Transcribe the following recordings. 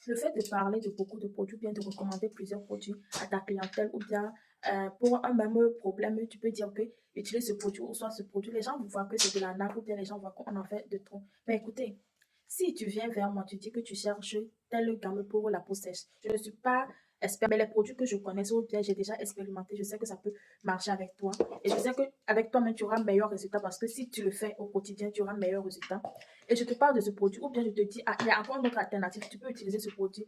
Le fait de parler de beaucoup de produits, ou bien de recommander plusieurs produits à ta clientèle, ou bien pour un même problème, tu peux dire que utilise ce produit ou soit ce produit. Les gens voient que c'est de la nappe, ou bien les gens voient qu'on en fait de trop. Mais écoutez, si tu viens vers moi, tu dis que tu cherches telle gamme pour la peau sèche. Je ne suis pas expert, mais les produits que je connais, ou bien j'ai déjà expérimenté, je sais que ça peut marcher avec toi. Et je sais qu'avec toi-même, tu auras un meilleur résultat parce que si tu le fais au quotidien, tu auras un meilleur résultat. Et je te parle de ce produit, ou bien je te dis, ah, il y a encore une autre alternative, tu peux utiliser ce produit,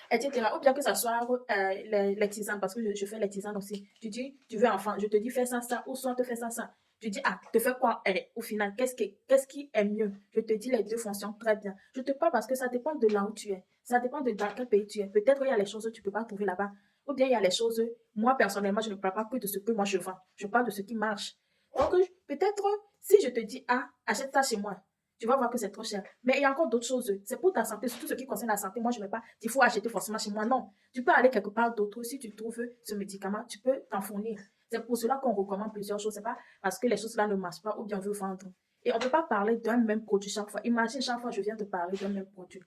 etc. Ou bien que ça soit les tisanes, parce que je fais les tisanes aussi. Tu dis, tu veux enfant, je te dis, fais ça, ça, ou soit te fais ça, ça. Tu dis, ah, te fais quoi? Et au final, qu'est-ce qui est mieux? Je te dis, les deux fonctionnent très bien. Je te parle parce que ça dépend de là où tu es. Ça dépend de dans quel pays tu es. Peut-être il y a les choses que tu ne peux pas trouver là-bas. Ou bien il y a les choses, moi personnellement, je ne parle pas que de ce que moi je vends. Je parle de ce qui marche. Donc, peut-être, si je te dis, ah, achète ça chez moi, tu vas voir que c'est trop cher. Mais il y a encore d'autres choses. C'est pour ta santé, surtout ce qui concerne la santé. Moi, je ne vais pas, il faut acheter forcément chez moi. Non. Tu peux aller quelque part d'autre. Si tu trouves ce médicament, tu peux t'en fournir. C'est pour cela qu'on recommande plusieurs choses. C'est pas parce que les choses là ne marchent pas ou bien on veut vendre. Et on ne peut pas parler d'un même produit chaque fois. Imagine chaque fois je viens te parler d'un même produit.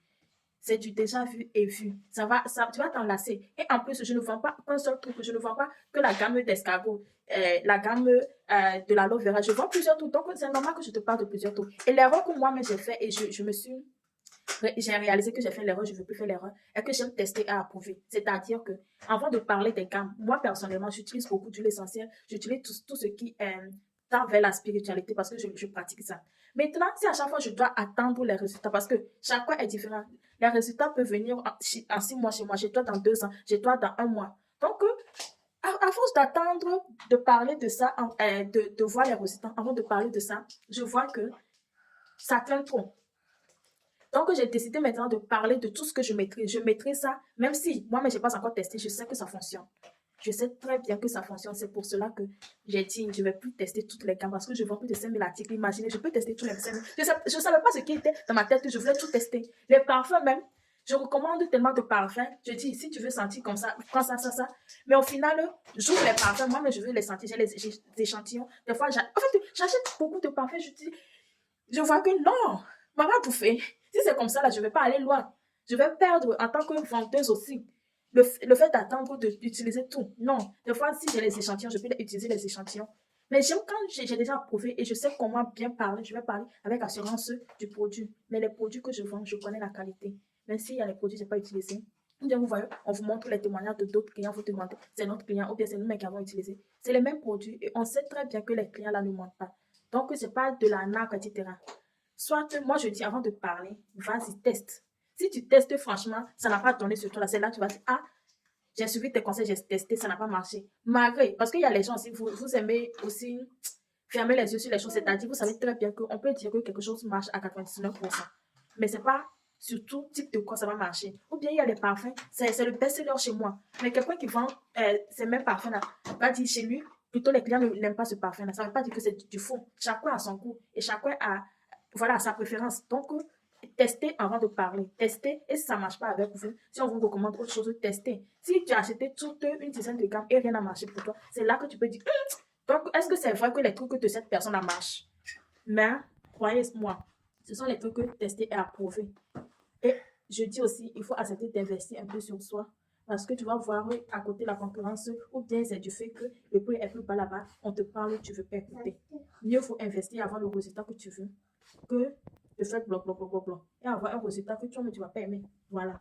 C'est du déjà vu et vu. Tu vas t'enlacer. Et en plus, je ne vends pas un seul truc. Je ne vends pas que la gamme d'escargot, la gamme de l'aloe vera. Je vends plusieurs trucs. Donc, c'est normal que je te parle de plusieurs trucs. Et l'erreur que moi-même j'ai fait, et j'ai réalisé que j'ai fait l'erreur, je ne veux plus faire l'erreur, et que j'aime tester et approuver. C'est-à-dire que, avant de parler des gammes, moi personnellement, j'utilise beaucoup d'huile essentielle, j'utilise tout ce qui tend vers la spiritualité parce que je pratique ça. Maintenant, si à chaque fois je dois attendre les résultats, parce que chaque fois est différent, les résultats peuvent venir en 6 mois chez moi, chez toi dans 2 ans, chez toi dans un mois. Donc, à force d'attendre de parler de ça, de voir les résultats, avant de parler de ça, je vois que ça traîne trop. Donc, j'ai décidé maintenant de parler de tout ce que je maîtrise. Je maîtrise ça, même si moi-même, je n'ai pas encore testé, je sais que ça fonctionne. Je sais très bien que ça fonctionne. C'est pour cela que j'ai dit, je ne vais plus tester toutes les gammes parce que je vends plus de 5000 articles. Imaginez, je peux tester tous les 5000. Je ne savais pas ce qui était dans ma tête, que je voulais tout tester. Les parfums même, je recommande tellement de parfums. Je dis, si tu veux sentir comme ça, prends ça, ça, ça. Mais au final, j'ouvre les parfums. Moi, mais je veux les sentir. J'ai des échantillons. Des fois, en fait, j'achète beaucoup de parfums. Je vois que non, maman a bouffé. Si c'est comme ça, là, je ne vais pas aller loin. Je vais perdre en tant que vendeuse aussi. Le fait d'attendre d'utiliser tout. Non. Des fois, si j'ai les échantillons, je peux utiliser les échantillons. Mais j'aime quand j'ai déjà approuvé et je sais comment bien parler, je vais parler avec assurance du produit. Mais les produits que je vends, je connais la qualité. Même s'il y a les produits que je n'ai pas utilisés. Ou bien vous voyez, on vous montre les témoignages de d'autres clients, vous demandez, c'est notre client ou bien c'est nous-mêmes qui avons utilisé. C'est les mêmes produits et on sait très bien que les clients là ne mentent pas. Donc, ce n'est pas de la narque, etc. Soit, moi, je dis avant de parler, vas-y, teste. Si tu testes, franchement, ça n'a pas donné sur toi. C'est là que tu vas dire, ah, j'ai suivi tes conseils, j'ai testé, ça n'a pas marché. Malgré, parce qu'il y a les gens aussi, vous aimez aussi fermer les yeux sur les choses. C'est-à-dire, vous savez très bien qu'on peut dire que quelque chose marche à 99%. Mais c'est pas sur tout type de quoi ça va marcher. Ou bien il y a des parfums, c'est le best-seller chez moi. Mais quelqu'un qui vend ces mêmes parfums-là va dire chez lui, plutôt les clients n'aiment pas ce parfum-là. Ça ne veut pas dire que c'est du faux. Chacun a son goût et chacun a voilà, sa préférence. Donc, testez avant de parler. Testez et si ça ne marche pas avec vous, si on vous recommande autre chose, testez. Si tu as acheté toute une dizaine de gammes et rien n'a marché pour toi, c'est là que tu peux dire, donc, est-ce que c'est vrai que les trucs de cette personne marchent? Mais, croyez-moi, ce sont les trucs testés et approuvés. Et je dis aussi, il faut accepter d'investir un peu sur soi. Parce que tu vas voir à côté la concurrence, ou bien c'est du fait que le prix est plus bas là-bas, on te parle, tu ne veux pas écouter. Mieux faut investir et avoir le résultat que tu veux que de faire bloc, bloc, bloc, bloc, bloc. Et avoir un résultat que toi-même tu ne vas pas aimer. Voilà.